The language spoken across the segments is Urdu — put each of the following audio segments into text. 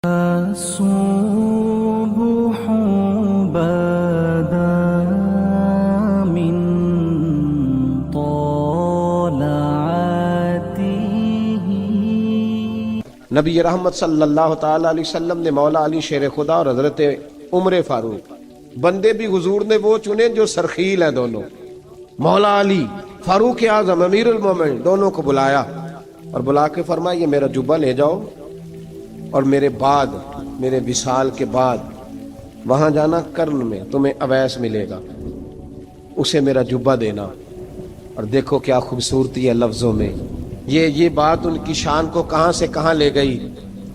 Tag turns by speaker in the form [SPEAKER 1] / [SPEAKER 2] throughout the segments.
[SPEAKER 1] الصبح بدا من طلعته.
[SPEAKER 2] نبی رحمت صلی اللہ تعالی علیہ وسلم نے مولا علی شیر خدا اور حضرت عمر فاروق بندے بھی حضور نے وہ چنے جو سرخیل ہیں دونوں. مولا علی فاروق اعظم امیر المومنین دونوں کو بلایا اور بلا کے فرمایا یہ میرا جبہ لے جاؤ اور میرے بعد میرے وصال کے بعد وہاں جانا کرن میں تمہیں اویس ملے گا، اسے میرا جبہ دینا. اور دیکھو کیا خوبصورتی ہے لفظوں میں. یہ بات ان کی شان کو کہاں سے کہاں لے گئی.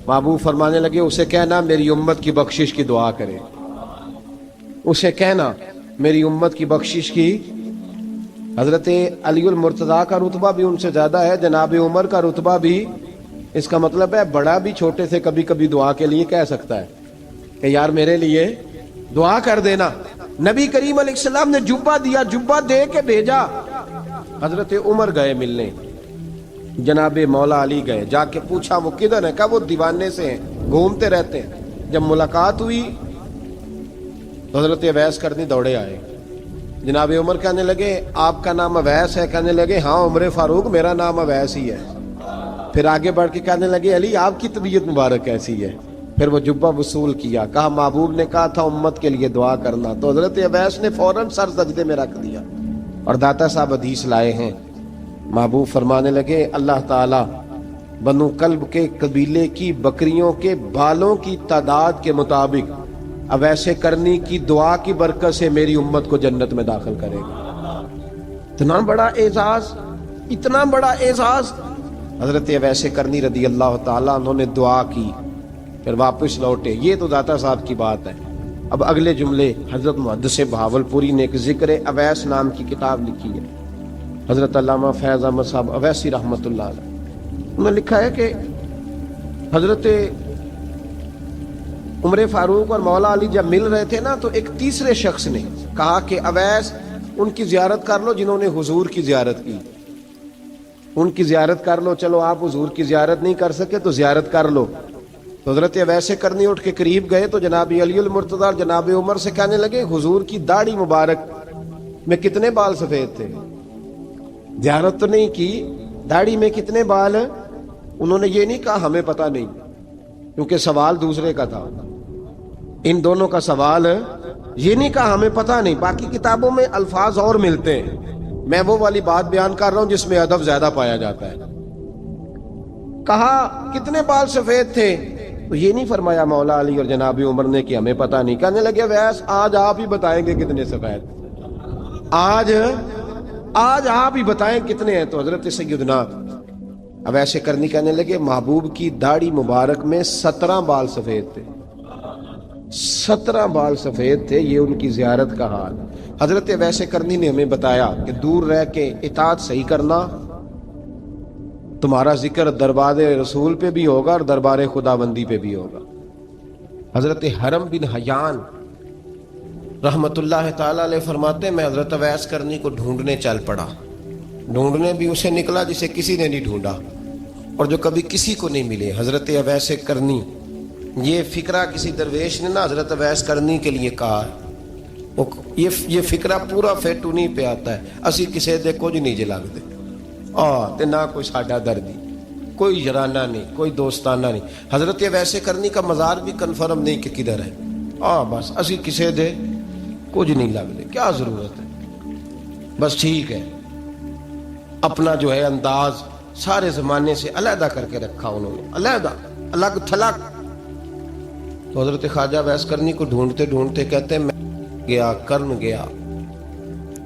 [SPEAKER 2] محبوب فرمانے لگے اسے کہنا میری امت کی بخشش کی دعا کرے، اسے کہنا میری امت کی بخشش کی. حضرت علی المرتضیٰ کا رتبہ بھی ان سے زیادہ ہے، جناب عمر کا رتبہ بھی. اس کا مطلب ہے بڑا بھی چھوٹے سے کبھی کبھی دعا کے لیے کہہ سکتا ہے کہ یار میرے لیے دعا کر دینا. نبی کریم علیہ السلام نے جبہ دیا، جبہ دے کے بھیجا. حضرت عمر گئے ملنے، جناب مولا علی گئے، جا کے پوچھا وہ کدھر ہے، کہا وہ دیوانے سے ہیں، گھومتے رہتے ہیں. جب ملاقات ہوئی تو حضرت اویس کرنی دوڑے آئے. جناب عمر کہنے لگے آپ کا نام اویس ہے؟ کہنے لگے ہاں عمر فاروق میرا نام اویس ہی ہے. پھر آگے بڑھ کے کہنے لگے علی آپ کی طبیعت مبارک کیسی ہے؟ پھر وہ جبہ وصول کیا. کہا محبوب نے کہا تھا امت کے لیے دعا کرنا، تو حضرت اویس نے فوراً سر سجدے میں رکھ دیا. اور داتا صاحب حدیث لائے ہیں، محبوب فرمانے لگے اللہ تعالی بنو کلب کے قبیلے کی بکریوں کے بالوں کی تعداد کے مطابق اویس کرنی کی دعا کی برکت سے میری امت کو جنت میں داخل کرے گا. اتنا بڑا اعزاز، اتنا بڑا اعزاز. حضرت اویس کرنی رضی اللہ تعالیٰ انہوں نے دعا کی، پھر واپس لوٹے. یہ تو داتا صاحب کی بات ہے. اب اگلے جملے حضرت محدث بہاولپوری نے ایک ذکر اویس نام کی کتاب لکھی ہے، حضرت علامہ فیض احمد صاحب اویسی رحمۃ اللہ علیہ. انہوں نے لکھا ہے کہ حضرت عمر فاروق اور مولا علی جب مل رہے تھے نا، تو ایک تیسرے شخص نے کہا کہ اویس ان کی زیارت کر لو جنہوں نے حضور کی زیارت کی، ان کی زیارت کر لو. چلو آپ حضور کی زیارت نہیں کر سکے تو زیارت کر لو. تو حضرت اویس کرنی اٹھ کے قریب گئے تو جناب علی المرتضیٰ اور جناب عمر سے کہنے لگے حضور کی داڑھی مبارک میں کتنے بال سفید تھے؟ زیارت تو نہیں کی، داڑھی میں کتنے بال؟ انہوں نے یہ نہیں کہا ہمیں پتہ نہیں، کیونکہ سوال دوسرے کا تھا. ان دونوں کا سوال یہ نہیں کہا ہمیں پتہ نہیں. باقی کتابوں میں الفاظ اور ملتے ہیں، میں وہ والی بات بیان کر رہا ہوں جس میں ادب زیادہ پایا جاتا ہے. کہا کتنے بال سفید تھے؟ تو یہ نہیں فرمایا مولا علی اور جناب عمر نے کہ ہمیں پتہ نہیں. کہنے لگے ویس آج آپ ہی بتائیں گے کتنے سفید، آج آپ ہی بتائیں کتنے ہیں. تو حضرت سیدنا اویس کرنی کہنے لگے محبوب کی داڑھی مبارک میں 17 بال سفید تھے، 17 بال سفید تھے. یہ ان کی زیارت کا حال. حضرت اویس کرنی نے ہمیں بتایا کہ دور رہ کے اطاعت صحیح کرنا، تمہارا ذکر دربار رسول پہ بھی ہوگا اور دربار خداوندی پہ بھی ہوگا. حضرت حرم بن حیان رحمت اللہ تعالی علیہ فرماتے ہیں میں حضرت اویس کرنی کو ڈھونڈنے چل پڑا. ڈھونڈنے بھی اسے نکلا جسے کسی نے نہیں ڈھونڈا اور جو کبھی کسی کو نہیں ملے. حضرت اویس کرنی، یہ فکرہ کسی درویش نے نا حضرت اویس کرنی کے لیے کہا. یہ فکرہ پورا فیٹونی پہ آتا ہے، اسی کسے دے کچھ نہیں جے لگتے تے نہ کوئی ساڈا دردی، کوئی جرانہ نہیں، کوئی دوستانہ نہیں. حضرت اویس کرنی کا مزار بھی کنفرم نہیں کہ کدھر ہے. بس اسی کسے دے کچھ نہیں لگتے، کیا ضرورت ہے. بس ٹھیک ہے، اپنا جو ہے انداز سارے زمانے سے علیحدہ کر کے رکھا انہوں نے، علیحدہ، الگ تھلگ. تو حضرت خواجہ اویس کرنی کو ڈھونڈتے ڈھونڈتے کہتے ہیں میں گیا، کرن گیا.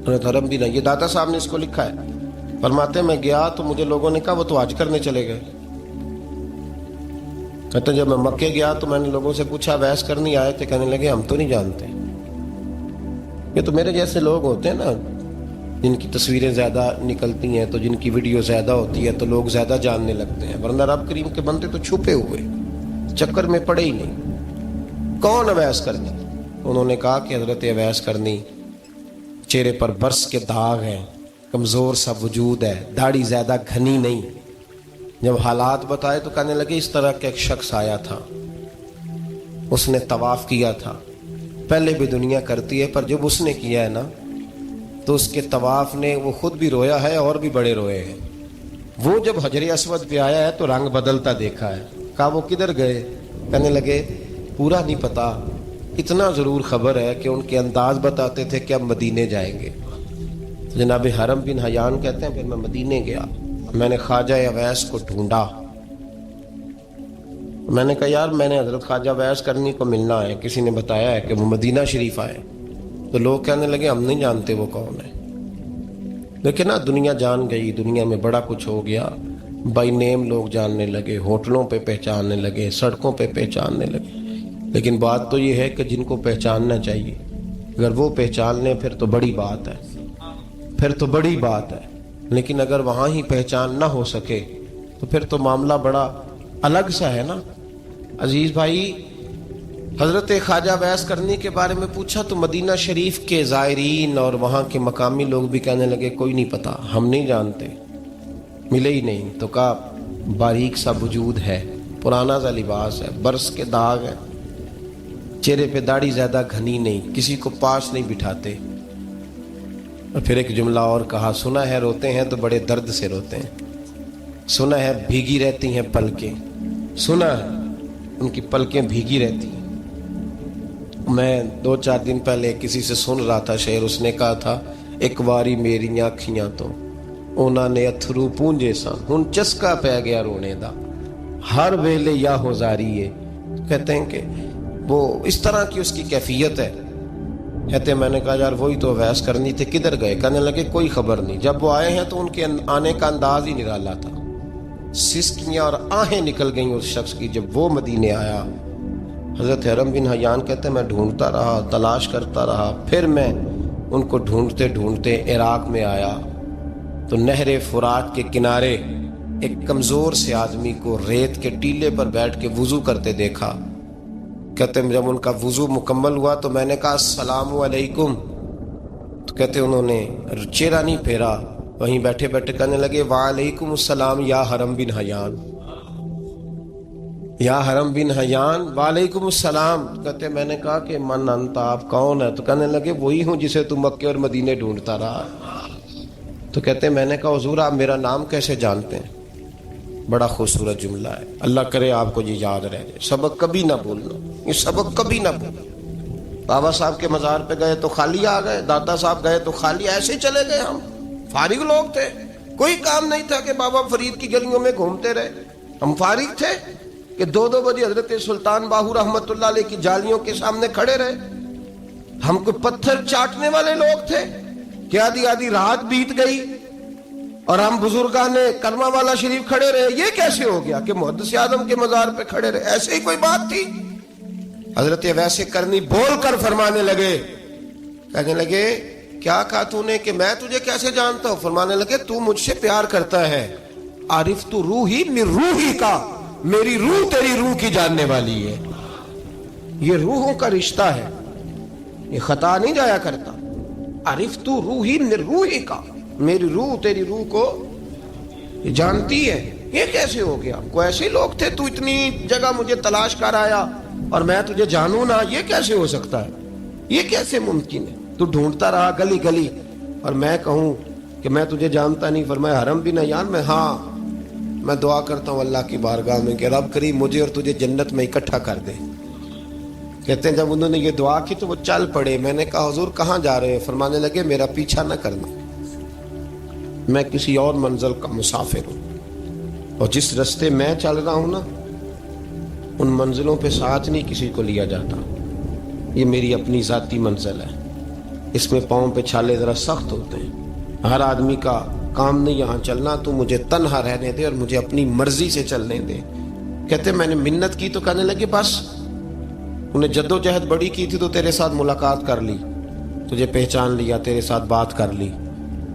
[SPEAKER 2] حضرت حرم بھی نہیں، یہ داتا صاحب نے اس کو لکھا ہے. فرماتے ہیں میں گیا تو مجھے لوگوں نے کہا وہ تو حج کرنے چلے گئے. کہتے ہیں جب میں مکے گیا تو میں نے لوگوں سے پوچھا اویس کرنی آئے تھے؟ کہنے لگے ہم تو نہیں جانتے. یہ تو میرے جیسے لوگ ہوتے ہیں نا جن کی تصویریں زیادہ نکلتی ہیں تو جن کی ویڈیو زیادہ ہوتی ہے تو لوگ زیادہ جاننے لگتے ہیں، ورنہ رب کریم کے بندے تو چھپے ہوئے چکر میں پڑے ہی نہیں. کون اویس کرنی؟ انہوں نے کہا کہ حضرت اویس کرنی، چہرے پر برس کے داغ ہیں، کمزور سا وجود ہے، داڑھی زیادہ گھنی نہیں. جب حالات بتائے تو کہنے لگے اس طرح کا ایک شخص آیا تھا اس نے طواف کیا تھا. پہلے بھی دنیا کرتی ہے، پر جب اس نے کیا ہے نا تو اس کے طواف نے وہ خود بھی رویا ہے اور بھی بڑے روئے ہیں. وہ جب حجر اسود پہ آیا ہے تو رنگ بدلتا دیکھا ہے. کہا وہ کدھر گئے؟ کہنے لگے پورا نہیں پتا، اتنا ضرور خبر ہے کہ ان کے انداز بتاتے تھے کہ اب مدینے جائیں گے. جناب حرم بن حیان کہتے ہیں پھر میں مدینے گیا، میں نے خواجہ اویس کو ڈھونڈا. میں نے کہا یار میں نے حضرت خواجہ اویس کرنی کو ملنا ہے، کسی نے بتایا ہے کہ وہ مدینہ شریف آئے. تو لوگ کہنے لگے ہم نہیں جانتے وہ کون ہے. لیکن نا دنیا جان گئی، دنیا میں بڑا کچھ ہو گیا. بائی نیم لوگ جاننے لگے، ہوٹلوں پہ پہچاننے لگے، سڑکوں پہ پہچاننے لگے. لیکن بات تو یہ ہے کہ جن کو پہچاننا چاہیے اگر وہ پہچان لیں پھر تو بڑی بات ہے، پھر تو بڑی بات ہے. لیکن اگر وہاں ہی پہچان نہ ہو سکے تو پھر تو معاملہ بڑا الگ سا ہے نا. عزیز بھائی، حضرت خواجہ اویس کرنی کے بارے میں پوچھا تو مدینہ شریف کے زائرین اور وہاں کے مقامی لوگ بھی کہنے لگے کوئی نہیں پتا، ہم نہیں جانتے، ملے ہی نہیں. تو کہا باریک سا وجود ہے، پرانا سا لباس ہے، برس کے داغ ہے، چہرے پہ داڑھی زیادہ گھنی نہیں، کسی کو پاس نہیں بٹھاتے. اور پھر ایک جملہ اور کہا، سنا ہے روتے ہیں تو بڑے درد سے روتے ہیں، سنا ہے بھیگی رہتی ہیں پلکیں، سنا ہے ان کی پلکیں بھیگی رہتی ہیں. میں 2-4 دن پہلے کسی سے سن رہا تھا شعر، اس نے کہا تھا ایک واری میری آنکھیاں تو انہوں نے اتھرو پونجے سن، ہن چسکا پہ گیا رونے دا، ہر ویلے یا ہوزاری ہے. کہتے ہیں کہ وہ اس طرح کی اس کی کیفیت ہے. کہتے ہیں میں نے کہا یار وہی تو اویس کرنی تھے، کدھر گئے؟ کہنے لگے کوئی خبر نہیں. جب وہ آئے ہیں تو ان کے آنے کا انداز ہی نرالا تھا، سسکیاں اور آہیں نکل گئیں اس شخص کی جب وہ مدینے آیا. حضرت حرم بن حیان کہتے ہیں میں ڈھونڈتا رہا، تلاش کرتا رہا، پھر میں ان کو ڈھونڈتے ڈھونڈتے عراق میں آیا تو نہر فرات کے کنارے ایک کمزور سے آدمی کو ریت کے ٹیلے پر بیٹھ کے وضو کرتے دیکھا. کہتے ہیں جب ان کا وضو مکمل ہوا تو میں نے کہا السلام علیکم. تو کہتے انہوں نے چہرہ نہیں پھیرا، وہیں بیٹھے بیٹھے کہنے لگے وعلیکم السلام یا حرم بن حیان، یا حرم بن حیان وعلیکم السلام. کہتے میں نے کہا کہ من انت، آپ کون ہے؟ تو کہنے لگے وہی ہوں جسے تم مکے اور مدینے ڈھونڈتا رہا. تو کہتے میں نے کہا حضور آپ میرا نام کیسے جانتے ہیں؟ بڑا خوبصورت جملہ ہے، اللہ کرے آپ کو یہ یاد رہ جائے. سبق کبھی نہ بھولنا، یہ سبق کبھی نہ بھولنا. بابا صاحب کے مزار پہ گئے تو خالی آ گئے، دادا صاحب گئے تو خالی، ایسے ہی چلے گئے. ہم فارغ لوگ تھے، کوئی کام نہیں تھا کہ بابا فرید کی گلیوں میں گھومتے رہے. ہم فارغ تھے کہ 2 بجے حضرت سلطان باہو رحمت اللہ علیہ کی جالیوں کے سامنے کھڑے رہے. ہم کوئی پتھر چاٹنے والے لوگ تھے کہ آدھی رات بیت گئی اور ہم بزرگان کرما والا شریف کھڑے رہے. یہ کیسے ہو گیا کہ محدث اعظم کے مزار پہ کھڑے رہے؟ ایسے ہی کوئی بات تھی؟ حضرت ویسے کرنی بول کر فرمانے لگے، کہنے لگے کیا کہا تو نے کہ میں تجھے کیسے جانتا ہوں؟ فرمانے لگے تو مجھ سے پیار کرتا ہے، عارف تو روحی من روحی کا، میری روح تیری روح کی جاننے والی ہے. یہ روحوں کا رشتہ ہے، یہ خطا نہیں جایا کرتا. عارف تو روحی من روحی کا، میری روح تیری روح کو یہ جانتی ہے. یہ کیسے ہو گیا؟ کوئی ایسے لوگ تھے تو اتنی جگہ مجھے تلاش کر آیا اور میں تجھے جانوں نہ؟ یہ کیسے ہو سکتا ہے؟ یہ کیسے ممکن ہے؟ تو ڈھونڈتا رہا گلی گلی اور میں کہوں کہ میں تجھے جانتا نہیں؟ فرمایا حرم بن حیان میں، ہاں میں دعا کرتا ہوں اللہ کی بارگاہ میں کہ رب کریم مجھے اور تجھے جنت میں اکٹھا کر دے. کہتے ہیں جب انہوں نے یہ دعا کی تو وہ چل پڑے. میں نے کہا حضور کہاں جا رہے ہیں؟ فرمانے لگے میرا پیچھا نہ کرنا، میں کسی اور منزل کا مسافر ہوں، اور جس رستے میں چل رہا ہوں نا ان منزلوں پہ ساتھ نہیں کسی کو لیا جاتا. یہ میری اپنی ذاتی منزل ہے، اس میں پاؤں پہ چھالے ذرا سخت ہوتے ہیں. ہر آدمی کا کام نہیں یہاں چلنا، تو مجھے تنہا رہنے دے اور مجھے اپنی مرضی سے چلنے دے. کہتے میں نے منت کی تو کہنے لگے بس انہیں جد و جہد بڑی کی تھی تو تیرے ساتھ ملاقات کر لی، تجھے پہچان لیا، تیرے ساتھ بات کر لی،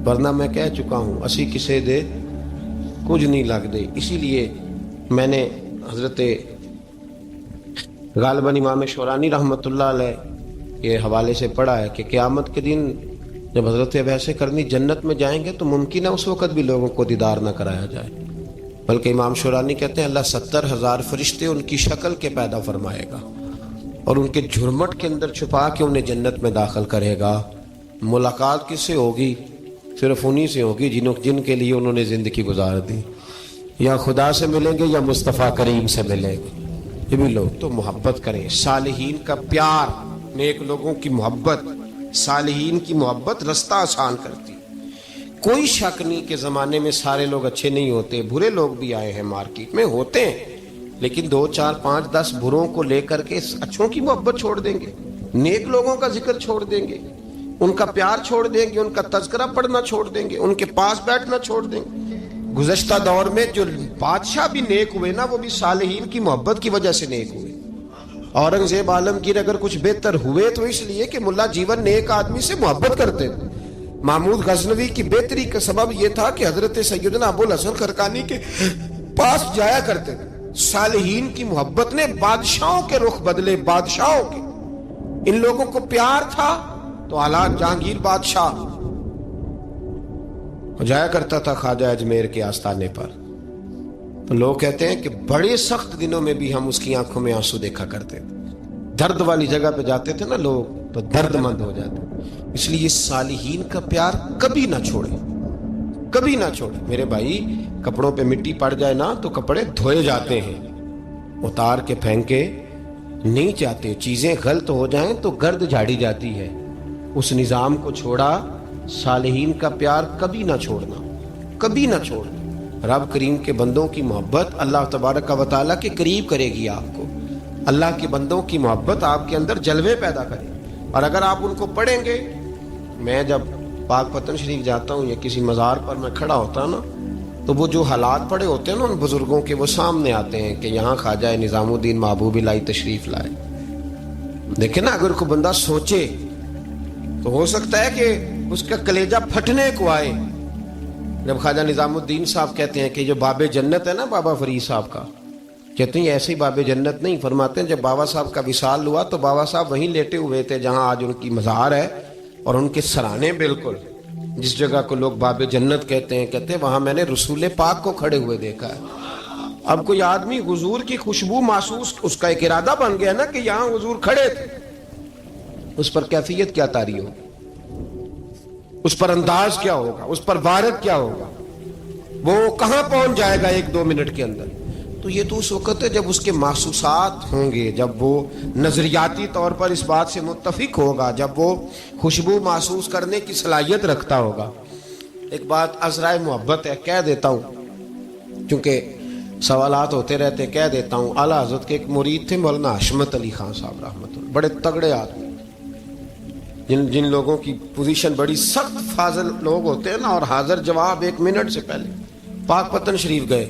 [SPEAKER 2] ورنہ میں کہہ چکا ہوں اسی کسے دے کچھ نہیں لگ دے. اسی لیے میں نے حضرت غالباً امام شورانی رحمۃ اللہ علیہ کے حوالے سے پڑھا ہے کہ قیامت کے دن جب حضرت ویسے کرنی جنت میں جائیں گے تو ممکن ہے اس وقت بھی لوگوں کو دیدار نہ کرایا جائے، بلکہ امام شورانی کہتے ہیں اللہ 70,000 فرشتے ان کی شکل کے پیدا فرمائے گا اور ان کے جھرمٹ کے اندر چھپا کے انہیں جنت میں داخل کرے گا. ملاقات کس سے ہوگی؟ صرف انہی سے ہوگی جن کے لیے انہوں نے زندگی گزار دی. یا خدا سے ملیں گے یا مصطفیٰ کریم سے ملیں گے. یہ بھی لوگ تو محبت کریں. صالحین کا پیار، نیک لوگوں کی محبت، صالحین کی محبت رستہ آسان کرتی. کوئی شک نہیں کہ زمانے میں سارے لوگ اچھے نہیں ہوتے، برے لوگ بھی آئے ہیں مارکیٹ میں، ہوتے ہیں، لیکن 2 4 5 10 بروں کو لے کر کے اچھوں کی محبت چھوڑ دیں گے، نیک لوگوں کا ذکر چھوڑ دیں گے، ان کا پیار چھوڑ دیں گے، ان کا تذکرہ پڑھنا چھوڑ دیں گے، ان کے پاس بیٹھنا چھوڑ دیں گے. گزشتہ دور میں جو بادشاہ بھی نیک ہوئے نا، وہ بھی صالحین کی محبت کی وجہ سے نیک ہوئے. اورنگزیب عالمگیر اگر کچھ بہتر ہوئے تو اس لیے کہ ملا جیون نیک آدمی سے محبت کرتے تھے. محمود غزنوی کی بہتری کا سبب یہ تھا کہ حضرت سیدنا ابو الحسن خرقانی کے پاس جایا کرتے تھے. صالحین کی محبت نے بادشاہوں کے رخ بدلے، بادشاہوں کے. ان لوگوں کو پیار تھا تو حالات جہانگیر بادشاہ جایا کرتا تھا خواجہ اجمیر کے آستانے پر. تو لوگ کہتے ہیں کہ بڑے سخت دنوں میں بھی ہم اس کی آنکھوں میں آنسو دیکھا کرتے تھے. درد والی جگہ پہ جاتے تھے نا لوگ تو درد مند ہو جاتے. اس لیے صالحین کا پیار کبھی نہ چھوڑے، کبھی نہ چھوڑے. میرے بھائی، کپڑوں پہ مٹی پڑ جائے نا تو کپڑے دھوئے جاتے ہیں، اتار کے پھینکے نہیں جاتے. چیزیں غلط ہو جائیں تو گرد جھاڑی جاتی ہے. اس نظام کو چھوڑا. صالحین کا پیار کبھی نہ چھوڑنا، کبھی نہ چھوڑنا. رب کریم کے بندوں کی محبت اللہ تبارک و تعالیٰ کے قریب کرے گی آپ کو. اللہ کے بندوں کی محبت آپ کے اندر جلوے پیدا کرے. اور اگر آپ ان کو پڑھیں گے، میں جب پاک پتن شریف جاتا ہوں یا کسی مزار پر میں کھڑا ہوتا ہوں نا، تو وہ جو حالات پڑے ہوتے ہیں نا ان بزرگوں کے، وہ سامنے آتے ہیں کہ یہاں خواجہ نظام الدین محبوبی لائی تشریف لائے. دیکھیں نا، اگر کوئی بندہ سوچے تو ہو سکتا ہے کہ اس کا کلیجہ پھٹنے کو آئے. جب خواجہ نظام الدین صاحب کہتے ہیں کہ جو باب جنت ہے نا بابا فرید صاحب کا، کہتے ہیں ایسی باب جنت نہیں. فرماتے ہیں جب بابا صاحب کا وصال ہوا تو بابا صاحب وہیں لیٹے ہوئے تھے جہاں آج ان کی مزار ہے، اور ان کے سرانے بالکل جس جگہ کو لوگ باب جنت کہتے ہیں وہاں میں نے رسول پاک کو کھڑے ہوئے دیکھا ہے. اب کوئی آدمی حضور کی خوشبو محسوس، اس کا ایک ارادہ بن گیا نا کہ یہاں حضور کھڑے تھے، اس پر کیفیت کیا طاری ہو، اس پر انداز کیا ہوگا، اس پر وارد کیا ہوگا، وہ کہاں پہنچ جائے گا 1-2 منٹ کے اندر. تو یہ تو اس وقت ہے جب اس کے محسوسات ہوں گے، جب وہ نظریاتی طور پر اس بات سے متفق ہوگا، جب وہ خوشبو محسوس کرنے کی صلاحیت رکھتا ہوگا. ایک بات عذرائے محبت ہے، کہہ دیتا ہوں کیونکہ سوالات ہوتے رہتے، کہہ دیتا ہوں. اعلیٰ حضرت کے ایک مرید تھے مولانا حشمت علی خان صاحب رحمۃ اللہ، بڑے تگڑے آدمی، جن لوگوں کی پوزیشن بڑی سخت فاضل لوگ ہوتے ہیں نا، اور حاضر جواب 1 منٹ سے پہلے. پاک پتن شریف گئے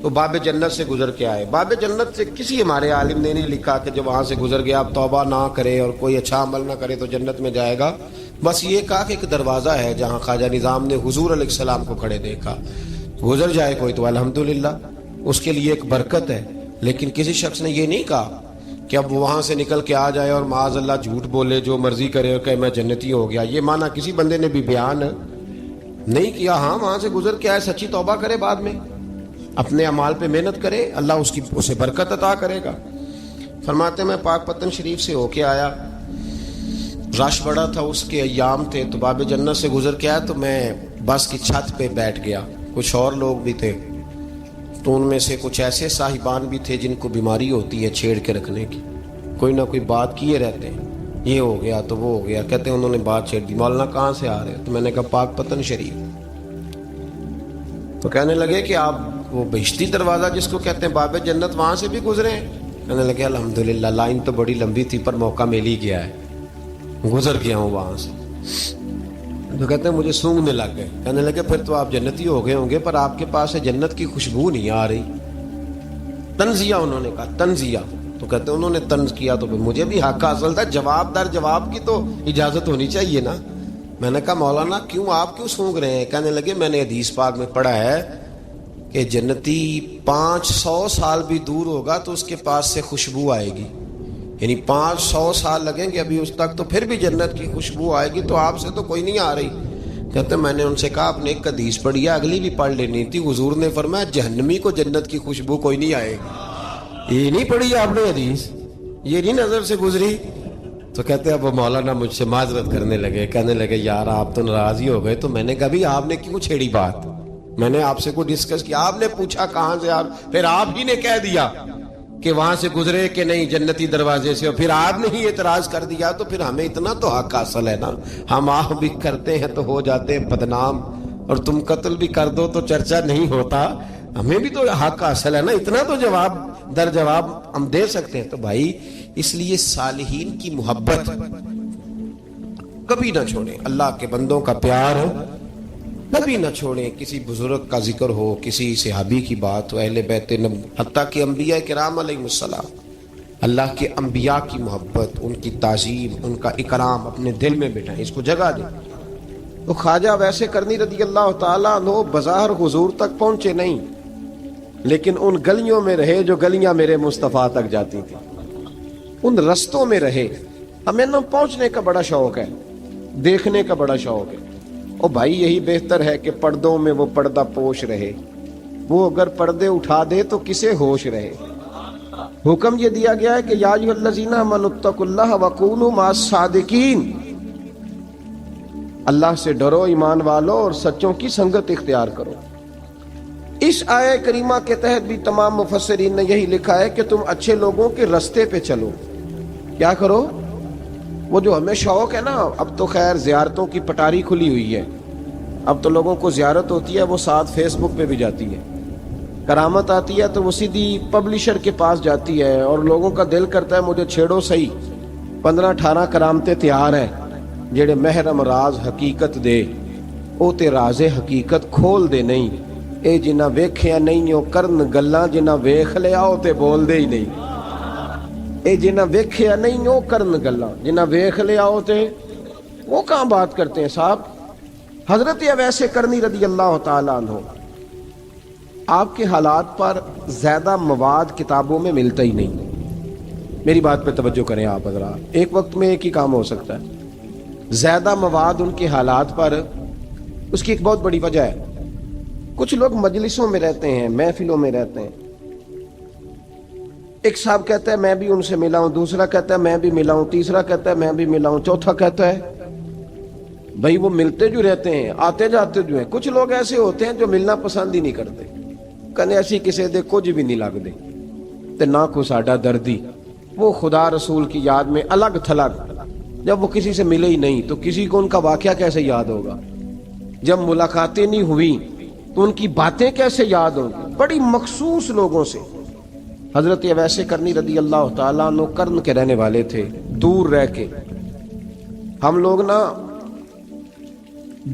[SPEAKER 2] تو باب جنت سے گزر کے آئے. باب جنت سے کسی ہمارے عالم نے نہیں لکھا کہ جب وہاں سے گزر گیا اب توبہ نہ کرے اور کوئی اچھا عمل نہ کرے تو جنت میں جائے گا. بس یہ کہا کہ ایک دروازہ ہے جہاں خواجہ نظام نے حضور علیہ السلام کو کھڑے دیکھا، گزر جائے کوئی تو الحمدللہ اس کے لیے ایک برکت ہے. لیکن کسی شخص نے یہ نہیں کہا کہ اب وہاں سے نکل کے آ جائے اور معاذ اللہ جھوٹ بولے، جو مرضی کرے اور کہے میں جنتی ہو گیا. یہ معنی کسی بندے نے بھی بیان نہیں کیا. ہاں، وہاں سے گزر کے آئے، سچی توبہ کرے، بعد میں اپنے اعمال پہ محنت کرے، اللہ اسے برکت عطا کرے گا. فرماتے میں پاک پتن شریف سے ہو کے آیا، رش بڑا تھا، اس کے ایام تھے، تو باب جنت سے گزر کے آیا تو میں بس کی چھت پہ بیٹھ گیا. کچھ اور لوگ بھی تھے، تو ان میں سے کچھ ایسے صاحبان بھی تھے جن کو بیماری ہوتی ہے چھیڑ کے رکھنے کی، کوئی نہ کوئی بات کیے رہتے ہیں، یہ ہو گیا تو وہ ہو گیا. کہتے ہیں انہوں نے بات چھیڑ دی، مولانا کہاں سے آ رہے؟ تو میں نے کہا پاک پتن شریف. تو کہنے لگے کہ آپ وہ بہشتی دروازہ جس کو کہتے ہیں باب جنت، وہاں سے بھی گزرے ہیں؟ کہنے لگے الحمدللہ، لائن تو بڑی لمبی تھی پر موقع مل ہی گیا ہے، گزر گیا ہوں وہاں سے. تو کہتے ہیں مجھے سونگنے لگ گئے. کہنے لگے پھر تو آپ جنتی ہو گئے ہوں گے، پر آپ کے پاس سے جنت کی خوشبو نہیں آ رہی. تنزیہ، انہوں نے کہا تنزیہ. تو کہتے ہیں انہوں نے طنز کیا تو مجھے بھی حق حاصل تھا، جواب در جواب کی تو اجازت ہونی چاہیے نا. میں نے کہا مولانا آپ کیوں سونگ رہے ہیں؟ کہنے لگے میں نے حدیث پاک میں پڑھا ہے کہ جنتی 500 سال بھی دور ہوگا تو اس کے پاس سے خوشبو آئے گی، یعنی 500 سال لگیں گے ابھی اس تک تو پھر بھی جنت کی خوشبو آئے گی، تو آپ سے تو کوئی نہیں آ رہی. کہتے میں نے ان سے کہا آپ نے ایک حدیث پڑھی ہے، اگلی بھی پڑھ لینی تھی. حضور نے فرمایا جہنمی کو جنت کی خوشبو کوئی نہیں آئے گی. یہ نہیں پڑھی آپ نے حدیث؟
[SPEAKER 3] یہ نہیں نظر سے گزری. تو کہتے ہیں اب وہ مولانا مجھ سے معذرت کرنے لگے, کہنے لگے یار آپ تو ناراض ہی ہو گئے. تو میں نے کہا بھی آپ نے کیوں چھیڑی بات؟ میں نے آپ سے کوئی ڈسکس کیا؟ آپ نے پوچھا کہاں سے, آپ پھر آپ ہی نے کہہ دیا کہ وہاں سے گزرے کہ نہیں جنتی دروازے سے, اور پھر آپ نے ہی اعتراض کر دیا. تو پھر ہمیں اتنا تو حق حاصل ہے نا, ہم آہ بھی کرتے ہیں تو ہو جاتے ہیں بدنام, اور تم قتل بھی کر دو تو چرچا نہیں ہوتا. ہمیں بھی تو حق حاصل ہے نا, اتنا تو جواب در جواب ہم دے سکتے ہیں. تو بھائی اس لیے صالحین کی محبت کبھی نہ چھوڑیں, اللہ کے بندوں کا پیار کبھی نہ چھوڑیں. کسی بزرگ کا ذکر ہو, کسی صحابی کی بات ہو, اہل بیت نبی, حتیٰ کہ انبیاء کرام علیہ السلام, اللہ کے انبیاء کی محبت, ان کی تعظیم, ان کا اکرام اپنے دل میں بٹھائیں, اس کو جگہ دیں. تو خواجہ ویسے کرنی رضی اللہ تعالیٰ عنہ بظاہر حضور تک پہنچے نہیں, لیکن ان گلیوں میں رہے جو گلیاں میرے مصطفیٰ تک جاتی تھی, ان رستوں میں رہے. ہمیں نہ پہنچنے کا بڑا شوق ہے, دیکھنے کا بڑا شوق ہے. اور بھائی یہی بہتر ہے کہ پردوں میں وہ پردہ پوش رہے, وہ اگر پردے اٹھا دے تو کسے ہوش رہے. حکم یہ دیا گیا ہے کہ یا ایھا الذین آمنوا اتقوا اللہ وکونوا مع الصادقین, اللہ سے ڈرو ایمان والو اور سچوں کی سنگت اختیار کرو. اس آیہ کریمہ کے تحت بھی تمام مفسرین نے یہی لکھا ہے کہ تم اچھے لوگوں کے رستے پہ چلو. کیا کرو؟ وہ جو ہمیں شوق ہے نا, اب تو خیر زیارتوں کی پٹاری کھلی ہوئی ہے, اب تو لوگوں کو زیارت ہوتی ہے وہ ساتھ فیس بک پہ بھی جاتی ہے. کرامت آتی ہے تو وہ سیدھی پبلشر کے پاس جاتی ہے, اور لوگوں کا دل کرتا ہے مجھے چھیڑو صحیح. 15-18 کرامتیں تیار ہیں, جڑے محرم راز حقیقت دے او تے راز حقیقت کھول دے نہیں. اے جنہ ویکھیا نہیں او کرن گلاں, جنہ ویکھ لیا او تے بول دے ہی نہیں. اے جنہ ویکھیا نہیں او کرن گلاں, جنہ ویکھ لیا او تے وہ کہاں بات کرتے ہیں صاحب. حضرت اویس کرنی رضی اللہ تعالیٰ عنہ, آپ کے حالات پر زیادہ مواد کتابوں میں ملتا ہی نہیں. میری بات پہ توجہ کریں آپ حضرات, ایک وقت میں ایک ہی کام ہو سکتا ہے. زیادہ مواد ان کے حالات پر, اس کی ایک بہت بڑی وجہ ہے. کچھ لوگ مجلسوں میں رہتے ہیں, محفلوں میں رہتے ہیں, ایک صاحب کہتا ہے میں بھی ان سے ملا ہوں, دوسرا کہتا ہے میں بھی ملا ہوں, تیسرا کہتا ہے میں بھی ملا ہوں, چوتھا کہتا ہے بھائی وہ ملتے جو رہتے ہیں, آتے جاتے جو ہیں. کچھ لوگ ایسے ہوتے ہیں جو ملنا پسند ہی نہیں کرتے, کہنے ایسی کسی دے کچھ بھی نہیں لگ دے تے نہ کو ساڈا دردی. وہ خدا رسول کی یاد میں الگ تھلگ, جب وہ کسی سے ملے ہی نہیں تو کسی کو ان کا واقعہ کیسے یاد ہوگا؟ جب ملاقاتیں نہیں ہوئی تو ان کی باتیں کیسے یاد ہوں گی؟ بڑی مخصوص لوگوں سے. حضرت اویس کرنی رضی اللہ تعالیٰ عنہ کرن کے رہنے والے تھے, دور رہ کے. ہم لوگ نا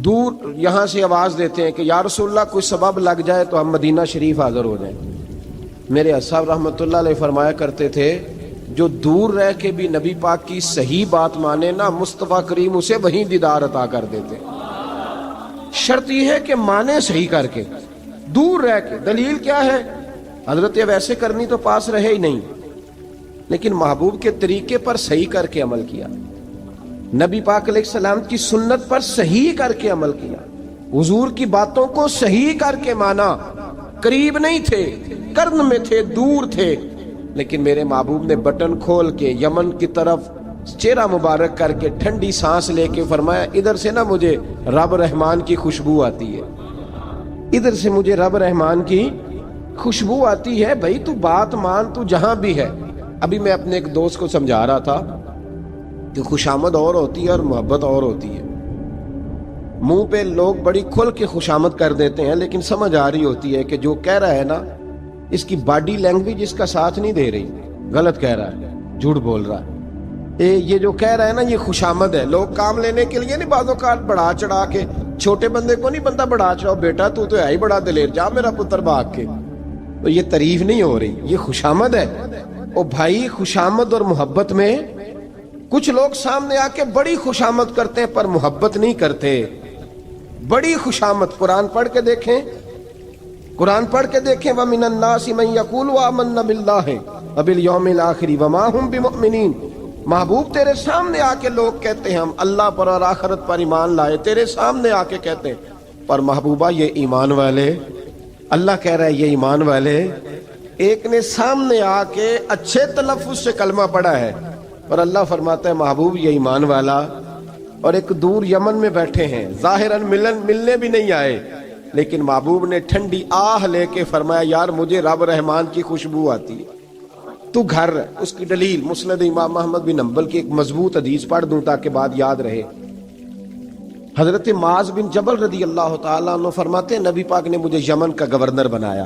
[SPEAKER 3] دور یہاں سے آواز دیتے ہیں کہ یا رسول اللہ کوئی سبب لگ جائے تو ہم مدینہ شریف حاضر ہو جائیں. میرے صاحب رحمۃ اللہ علیہ فرمایا کرتے تھے جو دور رہ کے بھی نبی پاک کی صحیح بات مانے نا, مصطفیٰ کریم اسے وہیں دیدار عطا کر دیتے. شرط یہ ہے کہ مانے صحیح کر کے, دور رہ کے. دلیل کیا ہے؟ حضرت اویس کرنی تو پاس رہے ہی نہیں, لیکن محبوب کے طریقے پر صحیح کر کے عمل کیا, نبی پاک علیہ السلام کی سنت پر صحیح کر کے عمل کیا, حضور کی باتوں کو صحیح کر کے مانا. قریب نہیں تھے, کرن میں تھے, دور تھے, لیکن میرے محبوب نے بٹن کھول کے یمن کی طرف چہرہ مبارک کر کے ٹھنڈی سانس لے کے فرمایا ادھر سے نا مجھے رب رحمان کی خوشبو آتی ہے, ادھر سے مجھے رب رحمان کی خوشبو آتی ہے. بھائی تو بات مان, تو جہاں بھی ہے. ابھی میں اپنے ایک دوست کو سمجھا رہا تھا کہ خوشامد اور ہوتی ہے اور محبت اور ہوتی ہے. منہ پہ لوگ بڑی کھل کے خوشامد کر دیتے ہیں, لیکن سمجھ آ رہی ہوتی ہے کہ جو کہہ رہا ہے نا اس کی باڈی لینگویج اس کا ساتھ نہیں دے رہی, غلط کہہ رہا ہے, جھوٹ بول رہا ہے. یہ جو کہہ رہا ہے نا یہ خوشامد ہے. لوگ کام لینے کے لیے نہیں بعض اوقات بڑھا چڑھا کے, چھوٹے بندے کو نہیں بندہ بڑھا چڑھاؤ, بیٹا تو ہے ہی بڑا دلیر, جا میرا پتر بھاگ کے. تو یہ تعریف نہیں ہو رہی, یہ خوشامد ہے. او بھائی خوشامد اور محبت میں کچھ لوگ سامنے آ کے بڑی خوشامد کرتے ہیں پر محبت نہیں کرتے. بڑی خوشامد قرآن پڑھ کے دیکھیں, قرآن پڑھ کے دیکھیں وَمِنَ النَّاسِ مَن يَقُولُ آمَنَّا بِاللَّهِ وَبِالْيَوْمِ الْآخِرِ وَمَا هُمْ بِمُؤْمِنِينَ. محبوب تیرے سامنے آ کے لوگ کہتے ہیں ہم اللہ پر اور آخرت پر ایمان لائے, تیرے سامنے آ کے کہتے ہیں, پر محبوبہ یہ ایمان والے, اللہ کہہ رہا ہے یہ ایمان والے
[SPEAKER 2] ایک نے سامنے آ کے اچھے تلفظ سے کلمہ پڑھا ہے، اور اللہ فرماتا ہے محبوب یہ ایمان والا، اور ایک دور یمن میں بیٹھے ہیں، ظاہراً ملنے بھی نہیں آئے، لیکن محبوب نے ٹھنڈی آہ لے کے فرمایا یار مجھے رب رحمان کی خوشبو آتی ہے، تو گھر۔ اس کی دلیل مسند امام احمد بن حنبل کی ایک مضبوط حدیث پڑھ دوں تاکہ بات یاد رہے۔ حضرت معاذ بن جبل رضی اللہ تعالیٰ عنہ فرماتے ہیں نبی پاک نے مجھے یمن کا گورنر بنایا۔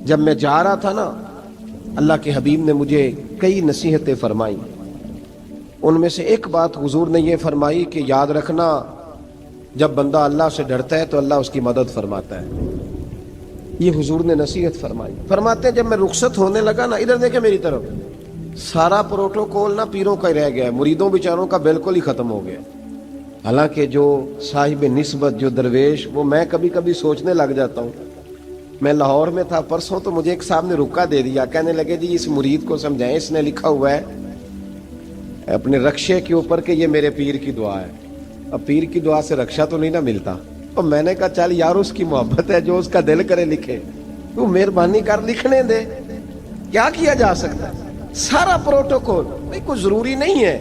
[SPEAKER 2] جب میں جا رہا تھا نا، اللہ کے حبیب نے مجھے کئی نصیحتیں فرمائیں، ان میں سے ایک بات حضور نے یہ فرمائی کہ یاد رکھنا جب بندہ اللہ سے ڈرتا ہے تو اللہ اس کی مدد فرماتا ہے۔ یہ حضور نے نصیحت فرمائی۔ فرماتے ہیں جب میں رخصت ہونے لگا نا، ادھر دیکھیں میری طرف، سارا پروٹوکول نا پیروں کا ہی رہ گیا ہے، مریدوں بیچاروں کا بالکل ہی ختم ہو گیا۔ حالانکہ جو صاحب نسبت، جو درویش، وہ میں کبھی کبھی سوچنے لگ جاتا ہوں۔ میں لاہور میں تھا پرسوں، تو مجھے ایک صاحب نے رکا دے دیا، کہنے لگے جی اس مرید کو سمجھائیں، اس نے لکھا ہوا ہے اپنے رکشے کے اوپر کہ یہ میرے پیر کی دعا ہے۔ اب پیر کی دعا سے رکشہ تو نہیں نہ ملتا، اور میں نے کہا چل یار اس کی محبت ہے، جو اس کا دل کرے لکھے، تو مہربانی کر لکھنے دے، کیا کیا جا سکتا ہے۔ سارا پروٹوکول، بھائی کوئی ضروری نہیں ہے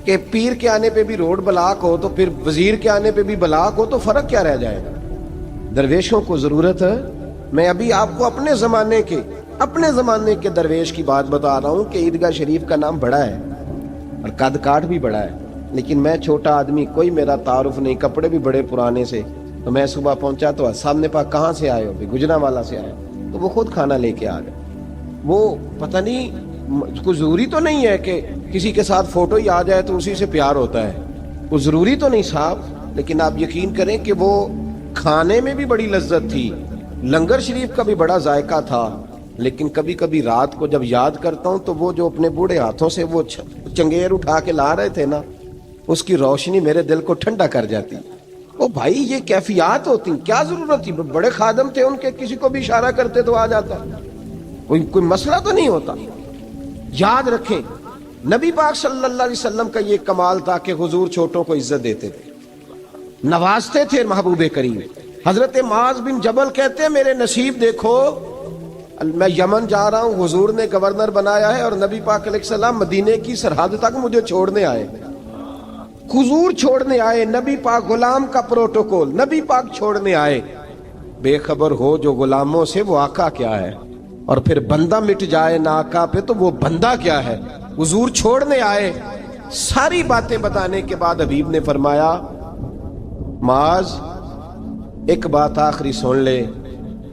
[SPEAKER 2] کہ پیر کے آنے پہ بھی روڈ بلاک ہو تو پھر وزیر کے آنے پہ بھی بلاک ہو، تو فرق کیا رہ جائے گا۔ درویشوں کو ضرورت ہے۔ میں ابھی آپ کو اپنے زمانے کے درویش کی بات بتا رہا ہوں کہ عیدگاہ شریف کا نام بڑا ہے اور قد کاٹ بھی بڑا ہے، لیکن میں چھوٹا آدمی، کوئی میرا تعارف نہیں، کپڑے بھی بڑے پرانے سے، تو میں صبح پہنچا تو صاحب نے کہا کہاں سے آئے ہو؟ گجرانوالہ سے آئے، تو وہ خود کھانا لے کے آ گئے۔ وہ پتہ نہیں، کوئی ضروری تو نہیں ہے کہ کسی کے ساتھ فوٹو ہی آ جائے تو اسی سے پیار ہوتا ہے، وہ ضروری تو نہیں صاحب، لیکن آپ یقین کریں کہ وہ کھانے میں بھی بڑی لذت تھی، لنگر شریف کا بھی بڑا ذائقہ تھا۔ لیکن کبھی کبھی رات کو جب یاد کرتا ہوں تو وہ جو اپنے بوڑھے ہاتھوں سے وہ چنگیر اٹھا کے لا رہے تھے نا، اس کی روشنی میرے دل کو ٹھنڈا کر جاتی۔ او بھائی یہ کیفیات ہوتی، کیا ضرورت تھی؟ بڑے خادم تھے ان کے، کسی کو بھی اشارہ کرتے تو آ جاتا، کوئی مسئلہ تو نہیں ہوتا۔ یاد رکھیں نبی پاک صلی اللہ علیہ وسلم کا یہ کمال تھا کہ حضور چھوٹوں کو عزت دیتے تھے، نوازتے تھے محبوب کریم۔ حضرت معاذ بن جبل کہتے ہیں میرے نصیب دیکھو، میں یمن جا رہا ہوں، حضور نے گورنر بنایا ہے، اور نبی پاک علیہ السلام مدینے کی سرحد تک مجھے چھوڑنے آئے، حضور چھوڑنے آئے، نبی پاک غلام کا پروٹوکول، نبی پاک چھوڑنے آئے۔ بے خبر ہو جو غلاموں سے وہ آقا کیا ہے، اور پھر بندہ مٹ جائے نہ آقا پہ تو وہ بندہ کیا ہے۔ حضور چھوڑنے آئے، ساری باتیں بتانے کے بعد حبیب نے فرمایا معاذ ایک بات آخری سن لے۔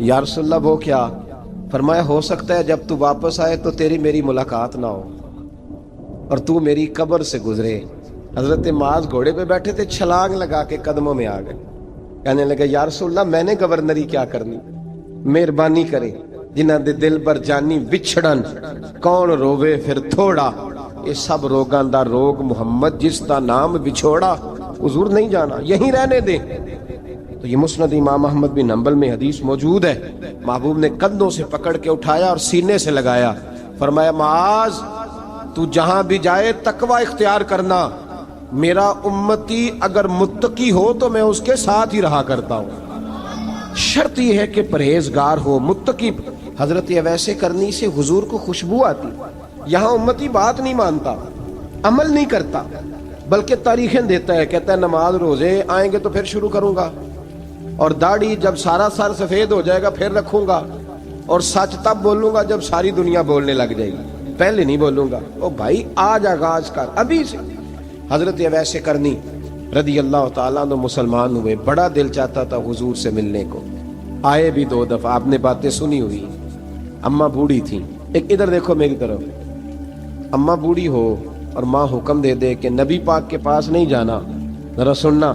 [SPEAKER 2] یا رسول اللہ وہ کیا؟ فرمایا ہو سکتا ہے جب تو واپس آئے تو تیری میری ملاقات نہ ہو اور تو میری قبر سے گزرے۔ حضرت معاذ گھوڑے پہ بیٹھے تھے، چھلانگ لگا کے قدموں میں آ گئے، کہنے لگے یا رسول اللہ میں نے گورنری کیا کرنی، مہربانی کرے، جنہ دے دل بر جانی وچھڑن کون روے پھر تھوڑا، یہ سب روگاں دا روگ محمد جس دا نام بچھوڑا۔ حضور نہیں جانا، یہیں رہنے دیں۔ تو یہ مسند امام احمد بن حنبل میں حدیث موجود ہے، محبوب نے کندھوں سے پکڑ کے اٹھایا اور سینے سے لگایا، فرمایا معاذ تو جہاں بھی جائے تقوی اختیار کرنا، میرا امتی اگر متقی ہو تو میں اس کے ساتھ ہی رہا کرتا ہوں، شرط یہ ہے کہ پرہیزگار ہو، متقی۔ حضرت اویس کرنی سے حضور کو خوشبو آتی، یہاں امتی بات نہیں مانتا، عمل نہیں کرتا، بلکہ تاریخیں دیتا ہے، کہتا ہے نماز روزے آئیں گے تو پھر شروع کروں گا، اور داڑھی جب سارا سر سفید ہو جائے گا پھر رکھوں گا، اور سچ تب بولوں گا جب ساری دنیا بولنے لگ جائے گی، پہلے نہیں بولوں گا۔ او بھائی آج آغاز کر ابھی سے۔ حضرت اویس کرنی رضی اللہ تعالیٰ عنہ مسلمان ہوئے، بڑا دل چاہتا تھا حضور سے ملنے کو، آئے بھی 2 دفعہ، آپ نے باتیں سنی ہوئی، اماں بوڑھی تھیں۔ ایک ادھر دیکھو میری طرف، اماں بوڑھی ہو اور ماں حکم دے دے کہ نبی پاک کے پاس نہیں جانا، ذرا سننا۔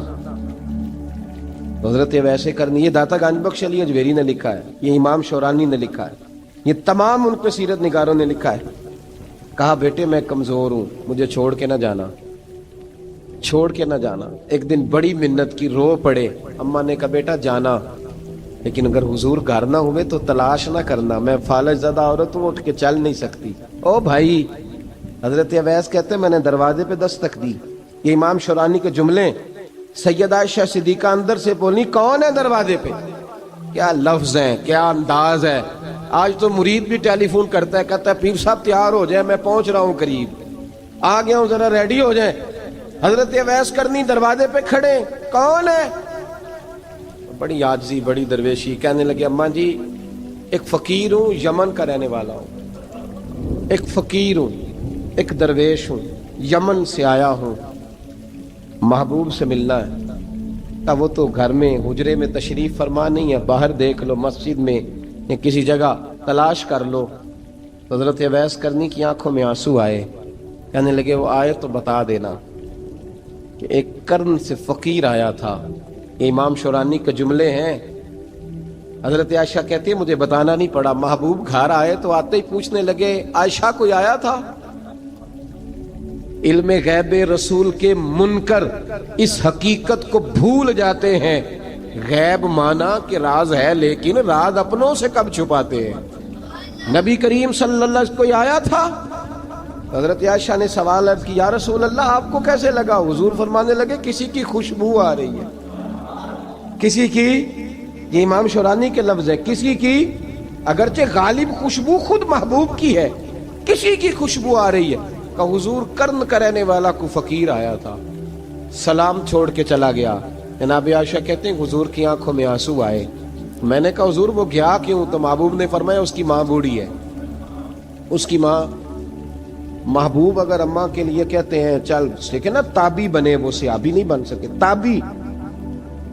[SPEAKER 2] حضرت اویس کرنی، یہ داتا گنج بخش علی اجویری نے لکھا ہے، یہ امام شورانی نے لکھا ہے، یہ تمام ان پہ سیرت نگاروں نے لکھا ہے۔ کہا بیٹے میں کمزور ہوں، مجھے چھوڑ کے نہ جانا، چھوڑ کے نہ جانا۔ ایک دن بڑی منت کی، رو پڑے، اماں نے کہا بیٹا جانا، لیکن اگر حضور گھر نہ ہوئے تو تلاش نہ کرنا، میں فالج زدہ عورت ہوں، اٹھ کے چل نہیں سکتی۔ او بھائی، حضرت اویس کہتے ہیں میں نے دروازے پہ دستک دی، یہ امام شورانی کے جملے، سیدہ عائشہ صدیقہ اندر سے بولنی کون ہے دروازے پہ؟ کیا لفظ ہیں، کیا انداز ہے، آج تو مرید بھی ٹیلی فون کرتا ہے, کہتا ہے پیر صاحب تیار ہو جائے, میں پہنچ رہا ہوں قریب, آ گیا ہوں, ذرا ریڈی ہو جائیں. حضرت اویس کرنی دروازے پہ کھڑے, کون ہے؟ بڑی عاجزی, بڑی درویشی, کہنے لگے اماں جی ایک فقیر ہوں, یمن کا رہنے والا ہوں, ایک فقیر ہوں, ایک درویش ہوں, یمن سے آیا ہوں, محبوب سے ملنا ہے. اب وہ تو گھر میں حجرے میں تشریف فرما نہیں ہے, باہر دیکھ لو, مسجد میں یا کسی جگہ تلاش کر لو. حضرت اویس کرنی کی آنکھوں میں آنسو آئے, کہنے لگے وہ آئے تو بتا دینا کہ ایک کرن سے فقیر آیا تھا. یہ امام شورانی کے جملے ہیں. حضرت عائشہ کہتی ہے مجھے بتانا نہیں پڑا, محبوب گھر آئے تو آتے ہی پوچھنے لگے عائشہ کوئی آیا تھا؟ علم غیب رسول کے منکر اس حقیقت کو بھول جاتے ہیں. غیب مانا کہ راز ہے, لیکن راز اپنوں سے کب چھپاتے ہیں. نبی کریم صلی اللہ علیہ وسلم کوئی آیا تھا؟ حضرت عائشہ نے سوال عرض کی یا رسول اللہ آپ کو کیسے لگا؟ حضور فرمانے لگے کسی کی خوشبو آ رہی ہے. کسی کی, یہ امام شورانی کے لفظ ہے, کسی کی, اگرچہ غالب خوشبو خود محبوب کی ہے, کسی کی خوشبو آ رہی ہے. کہ حضور کرن کا رہنے والا کو فقیر آیا تھا, سلام چھوڑ کے چلا گیا. جناب عائشہ کہتے ہیں حضور کی آنکھوں میں آنسو آئے. میں نے کہا حضور وہ گیا کیوں؟ تو محبوب نے فرمایا اس کی ماں بوڑھی ہے, اس کی ماں. محبوب اگر اماں کے لیے کہتے ہیں چل دیکھیں نا تابی بنے, وہ صحابی نہیں بن سکے, تابی,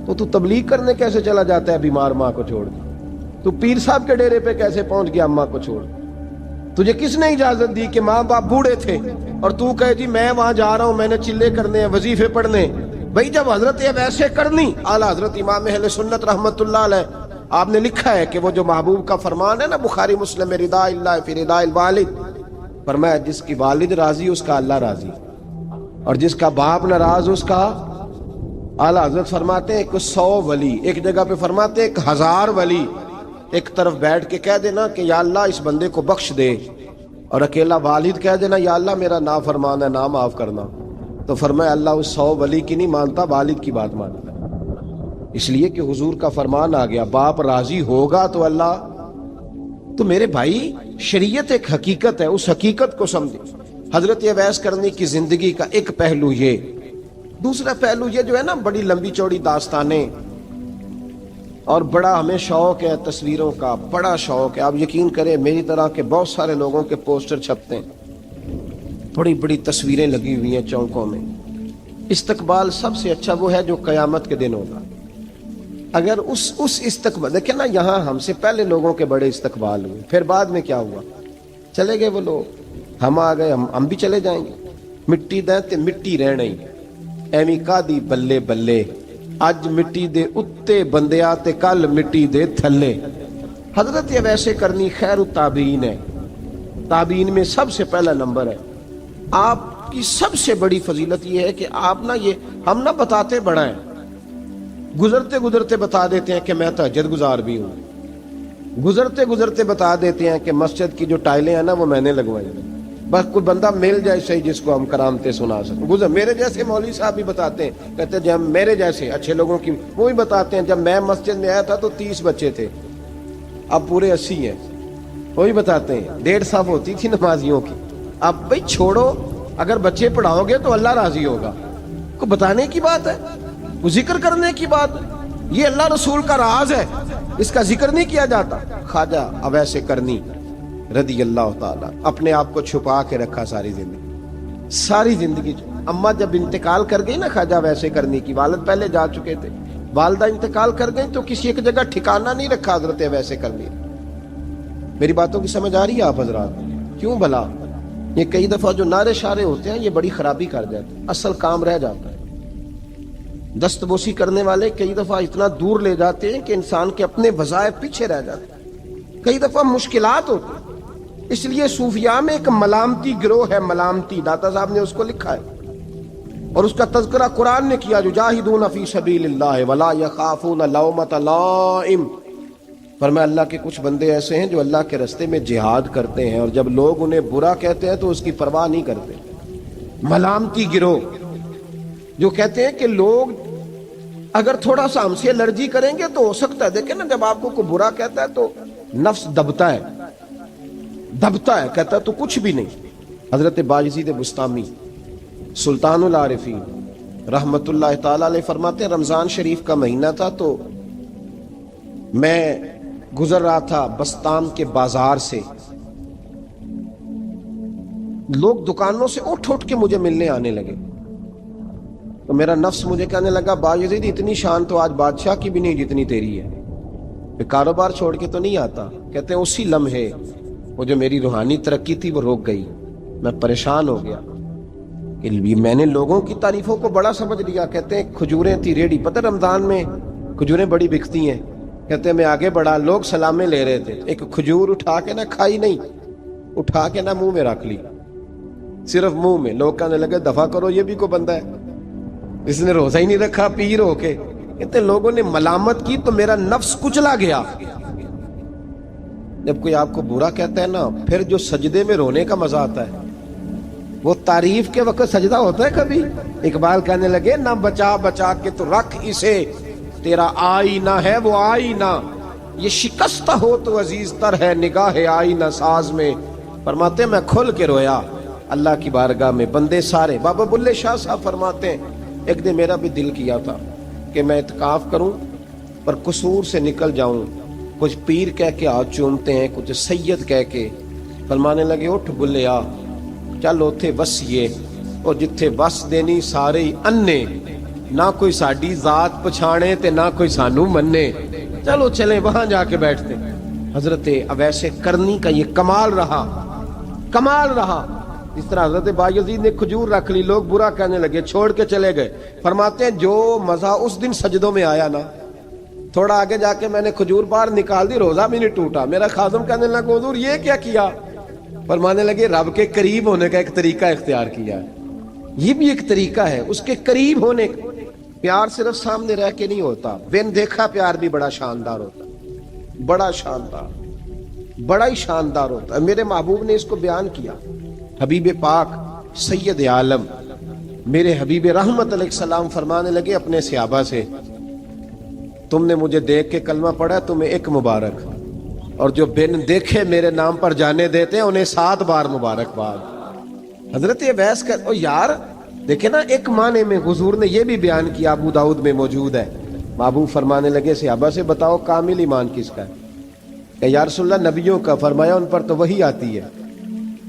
[SPEAKER 2] تو تبلیغ کرنے کیسے چلا جاتا ہے بیمار ماں کو چھوڑ کے؟ تو پیر صاحب کے ڈیرے پہ کیسے پہنچ گیا اماں کو چھوڑ؟ تجھے کس نے اجازت دی کہ ماں باپ بوڑھے تھے اور تو کہے جی میں وہاں جا رہا ہوں, میں نے چلے کرنے ہیں, وظیفے پڑھنے. بھائی جب حضرت ویسے کرنی اعلیٰ حضرت امام اہل سنت رحمت اللہ علیہ, آپ نے لکھا ہے کہ وہ جو محبوب کا فرمان ہے نا بخاری مسلم میں, رضا اللہ فی رضا الوالد, فرمایا جس کی والد راضی اس کا اللہ راضی, اور جس کا باپ ناراض اس کا. اعلیٰ حضرت فرماتے ہیں ایک 100 ولی, ایک جگہ پہ فرماتے ہیں 1000 ولی ایک طرف بیٹھ کے کہہ دینا کہ یا اللہ اس بندے کو بخش دے, اور اکیلا والد کہہ دینا یا اللہ میرا نافرمان ہے نا معاف کرنا. تو فرمایا اللہ اس 100 ولی کی نہیں مانتا, والد کی بات مانتا. اس لیے کہ حضور کا فرمان آ گیا باپ راضی ہوگا تو اللہ. تو میرے بھائی شریعت ایک حقیقت ہے, اس حقیقت کو سمجھے. حضرت اویس کرنی کی زندگی کا ایک پہلو یہ, دوسرا پہلو یہ جو ہے نا بڑی لمبی چوڑی داستانیں, اور بڑا ہمیں شوق ہے تصویروں کا, بڑا شوق ہے. آپ یقین کریں میری طرح کے بہت سارے لوگوں کے پوسٹر چھپتے ہیں, بڑی بڑی تصویریں لگی ہوئی ہیں چوکوں میں. استقبال سب سے اچھا وہ ہے جو قیامت کے دن ہوگا. اگر اس استقبال دیکھیں نا, یہاں ہم سے پہلے لوگوں کے بڑے استقبال ہوئے, پھر بعد میں کیا ہوا, چلے گئے وہ لوگ, ہم آ گئے, ہم بھی چلے جائیں گے. مٹی دیں تے مٹی رہنا ہی, ایویں کا دی بلے بلے, اج مٹی دے اتے بندیا تے کل مٹی دے تھلے. حضرت ویسے کرنی خیر التابعین ہے, تابعین میں سب سے پہلا نمبر ہے. آپ کی سب سے بڑی فضیلت یہ ہے کہ آپ نا, یہ ہم نہ بتاتے بڑا ہیں, گزرتے گزرتے بتا دیتے ہیں کہ میں تہجد گزار بھی ہوں, گزرتے گزرتے بتا دیتے ہیں کہ مسجد کی جو ٹائلیں ہیں نا وہ میں نے لگوائی ہیں. بس کوئی بندہ مل جائے صحیح جس کو ہم کرامتے سنا سکیں. میرے جیسے مولوی صاحب بھی بتاتے ہیں, کہتے ہیں جب میرے جیسے اچھے لوگوں کی وہ بھی بتاتے ہیں جب میں مسجد میں آیا تھا تو 30 بچے تھے, اب پورے 80 ہیں. وہی بتاتے ہیں 1.5 صف ہوتی تھی نمازیوں کی. اب بھائی چھوڑو, اگر بچے پڑھاؤ گے تو اللہ راضی ہوگا. کو بتانے کی بات ہے, وہ ذکر کرنے کی بات ہے. یہ اللہ رسول کا راز ہے, اس کا ذکر نہیں کیا جاتا. خواجہ اویس کرنی رضی اللہ تعالیٰ اپنے آپ کو چھپا کے رکھا ساری زندگی. اماں جب انتقال کر گئی نا خواجہ ویسے کرنی کی, والد پہلے جا چکے تھے, والدہ انتقال کر گئی تو کسی ایک جگہ ٹھکانہ نہیں رکھا حضرت ویسے کرنی. میری باتوں کی سمجھ آ رہی ہے آپ حضرات؟ کیوں بھلا یہ کئی دفعہ جو نعرے شارے ہوتے ہیں یہ بڑی خرابی کر جاتے ہیں, اصل کام رہ جاتا ہے. دست بوسی کرنے والے کئی دفعہ اتنا دور لے جاتے ہیں کہ انسان کے اپنے وظائف پیچھے رہ جاتے ہیں, کئی دفعہ مشکلات ہوتی ہیں. اس لیے صوفیاء میں ایک ملامتی گروہ ہے, ملامتی, داتا صاحب نے اس کو لکھا ہے اور اس کا تذکرہ قرآن نے کیا, جو جاہدون فی سبیل اللہ ولا یخافون لومۃ لائم. فرمایا اللہ کے کچھ بندے ایسے ہیں جو اللہ کے راستے میں جہاد کرتے ہیں اور جب لوگ انہیں برا کہتے ہیں تو اس کی پرواہ نہیں کرتے. ملامتی گروہ جو کہتے ہیں کہ لوگ اگر تھوڑا سا ہم سے الرجی کریں گے تو ہو سکتا ہے, دیکھیں نا جب آپ کو کوئی برا کہتا ہے تو نفس دبتا ہے، کہتا ہے تو کچھ بھی نہیں۔ حضرت باجزید بستامی سلطان العارفین رحمت اللہ تعالی علیہ فرماتے ہیں رمضان شریف کا مہینہ تھا تو میں گزر رہا تھا بستام کے بازار سے، لوگ دکانوں سے اٹھ کے مجھے ملنے آنے لگے، تو میرا نفس مجھے کہنے لگا باجزید اتنی شان تو آج بادشاہ کی بھی نہیں جتنی تیری ہے، کہ کاروبار چھوڑ کے تو نہیں آتا۔ کہتے ہیں اسی لمحے وہ جو میری روحانی ترقی تھی وہ روک گئی، میں پریشان ہو گیا کہ میں نے لوگوں کی تعریفوں کو بڑا سمجھ لیا۔ کہتے ہیں کھجوریں تھی ریڈی، پتہ رمضان میں کھجوریں بڑی بکتی ہیں، کہتے ہیں میں آگے بڑھا، لوگ سلامیں لے رہے تھے، ایک کھجور اٹھا کے نہ کھائی نہیں، اٹھا کے نہ منہ میں رکھ لی، صرف منہ میں۔ لوگ کہنے لگے دفع کرو، یہ بھی کوئی بندہ ہے، اس نے روزہ ہی نہیں رکھا، پیر ہو کے۔ کہتے ہیں لوگوں نے ملامت کی تو میرا نفس کچلا گیا۔ جب کوئی آپ کو برا کہتا ہے نا، پھر جو سجدے میں رونے کا مزہ آتا ہے، وہ تعریف کے وقت سجدہ ہوتا ہے کبھی؟ اقبال کہنے لگے نہ بچا بچا کے تو رکھ اسے، تیرا آئینہ ہے وہ آئینہ، یہ شکستہ ہو تو عزیز تر ہے نگاہ آئینہ ساز میں۔ فرماتے ہیں میں کھل کے رویا اللہ کی بارگاہ میں، بندے سارے۔ بابا بلے شاہ صاحب فرماتے ہیں ایک دن میرا بھی دل کیا تھا کہ میں اعتکاف کروں پر قصور سے نکل جاؤں، کچھ پیر کہہ کے ہاتھ چومتے ہیں، کچھ سید کہہ کے۔ فرمانے لگے اٹھ بلے آ، چل اوتھے وسیے، اور جتھے وس دینی سارے ہی انے، نہ کوئی ساڈی ذات پچھانے تے نہ کوئی سانو مننے، چلو چلیں وہاں جا کے بیٹھتے۔ حضرت اویس کرنی کا یہ کمال رہا، اس طرح حضرت بایزید نے کھجور رکھ لی، لوگ برا کہنے لگے، چھوڑ کے چلے گئے۔ فرماتے ہیں جو مزہ اس دن سجدوں میں آیا نا، تھوڑا آگے جا کے میں نے کھجور باہر نکال دی، روزہ بھی نہیں ٹوٹا۔ میرا خادم کہنے لگا حضور یہ کیا کیا؟ فرمانے لگے رب کے قریب ہونے کا ایک طریقہ اختیار کیا ہے، یہ بھی ایک طریقہ ہے اس کے قریب ہونے کا۔ پیار صرف سامنے رہ کے نہیں ہوتا، بن دیکھا پیار بھی بڑا شاندار ہوتا ہے، بڑا ہی شاندار ہوتا ہے۔ میرے محبوب نے اس کو بیان کیا، حبیب پاک سید عالم میرے حبیب رحمت علیہ السلام فرمانے لگے اپنے صحابہ سے، تم نے مجھے دیکھ کے کلمہ پڑھا، تمہیں ایک مبارک، اور جو بن دیکھے میرے نام پر جانے دیتے ہیں انہیں 7 بار مبارکباد۔ حضرت اویس کا یار دیکھیں نا، ایک معنی میں حضور نے یہ بھی بیان کیا، ابو داؤد میں موجود ہے۔ محبوب فرمانے لگے صحابہ سے بتاؤ کامل ایمان کس کا ہے؟ کہ یا رسول اللہ نبیوں کا۔ فرمایا ان پر تو وہی آتی ہے،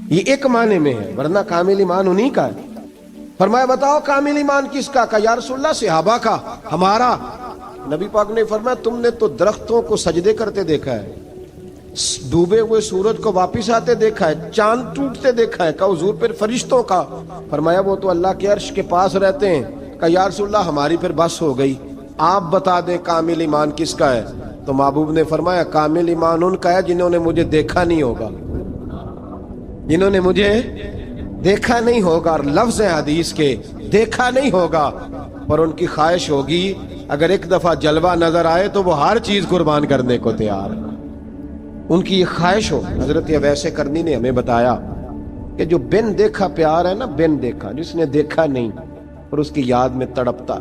[SPEAKER 2] یہ ایک معنی میں ہے، ورنہ کامل ایمان انہی کا ہے۔ فرمایا بتاؤ کامل ایمان کس کا؟ کہ یا رسول اللہ صحابہ کا، ہمارا۔ نبی پاک نے فرمایا تم نے تو درختوں کو سجدے کرتے دیکھا ہے، ڈوبے ہوئے سورج کو واپس آتے دیکھا ہے، چاند ٹوٹتے دیکھا ہے۔ کہ حضور پھر فرشتوں کا؟ فرمایا وہ تو اللہ کے عرش کے پاس رہتے ہیں۔ کہ یا رسول اللہ ہماری پھر بس ہو گئی، آپ بتا دیں کامل ایمان کس کا ہے؟ تو محبوب نے فرمایا کامل ایمان ان کا ہے جنہوں نے مجھے دیکھا نہیں ہوگا، جنہوں نے مجھے دیکھا نہیں ہوگا، اور لفظ حدیث کے دیکھا نہیں ہوگا، پر ان کی خواہش ہوگی اگر ایک دفعہ جلوہ نظر آئے تو وہ ہر چیز قربان کرنے کو تیار ہے، ان کی یہ خواہش ہو۔ حضرت اویس کرنی نے ہمیں بتایا کہ جو بن دیکھا پیار ہے نا، بن دیکھا، جس نے دیکھا نہیں پر اس کی یاد میں تڑپتا،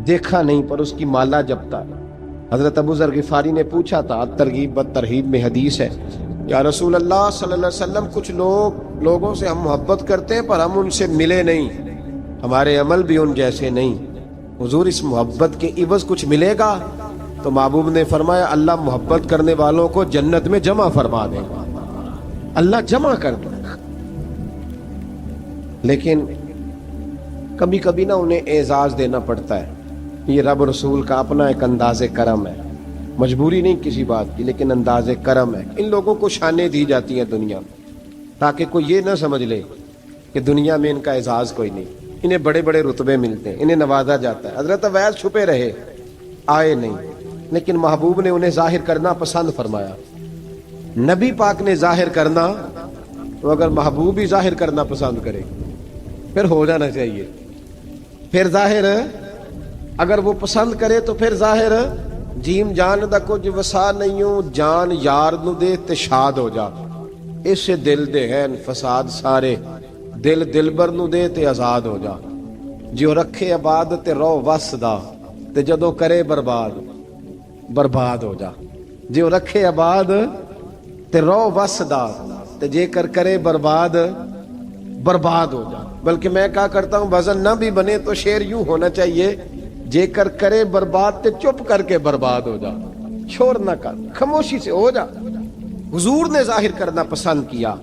[SPEAKER 2] دیکھا نہیں پر اس کی مالا جپتا۔ حضرت ابو ذر غفاری نے پوچھا تھا، ترغیب و ترہیب میں حدیث ہے، یا رسول اللہ صلی اللہ علیہ وسلم کچھ لوگوں سے ہم محبت کرتے ہیں پر ہم ان سے ملے نہیں، ہمارے عمل بھی ان جیسے نہیں، حضور اس محبت کے عوض کچھ ملے گا؟ تو محبوب نے فرمایا اللہ محبت کرنے والوں کو جنت میں جمع فرما دے گا، اللہ جمع کر دے گا۔ لیکن کبھی کبھی نا انہیں اعزاز دینا پڑتا ہے، یہ رب رسول کا اپنا ایک انداز کرم ہے، مجبوری نہیں کسی بات کی، لیکن انداز کرم ہے۔ ان لوگوں کو شانیں دی جاتی ہیں دنیا میں تاکہ کوئی یہ نہ سمجھ لے کہ دنیا میں ان کا اعزاز کوئی نہیں، انہیں بڑے بڑے رتبے ملتے ہیں، انہیں نوازا جاتا ہے۔ حضرت اویس چھپے رہے، آئے نہیں، لیکن محبوب نے انہیں ظاہر کرنا پسند فرمایا۔ نبی پاک نے ظاہر کرنا، تو اگر محبوب ہی ظاہر کرنا پسند کرے پھر ہو جانا چاہیے، پھر ظاہر اگر وہ پسند کرے تو پھر ظاہر جیم جان دا کچھ وسا نہیں ہوں، جان یار نو دے تے شاد ہو جا، اسے دل دے ہیں فساد سارے، دل دلبر نو دے تے آزاد ہو جا، جو رکھے آباد تے رو وس دا تے جدو کرے برباد ہو جا، جو رکھے آباد تے رو وسدا تے جے کر کرے برباد برباد ہو جا. بلکہ میں کہا کرتا ہوں وزن نہ بھی بنے تو شعر یوں ہونا چاہیے جے کر کرے برباد تے چپ کر کے برباد ہو جا. شور نہ کر, خاموشی سے ہو جا. حضور نے ظاہر کرنا پسند کیا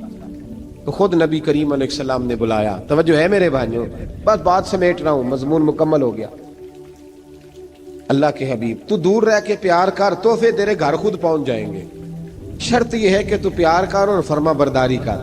[SPEAKER 2] تو خود نبی کریم علیہ السلام نے بلایا. توجہ ہے میرے بھائیوں, بس بات سمیٹ رہا ہوں, مضمون مکمل ہو گیا. اللہ کے حبیب تو دور رہ کے پیار کر, تحفے تیرے گھر خود پہنچ جائیں گے. شرط یہ ہے کہ تو پیار کر اور فرما برداری کر.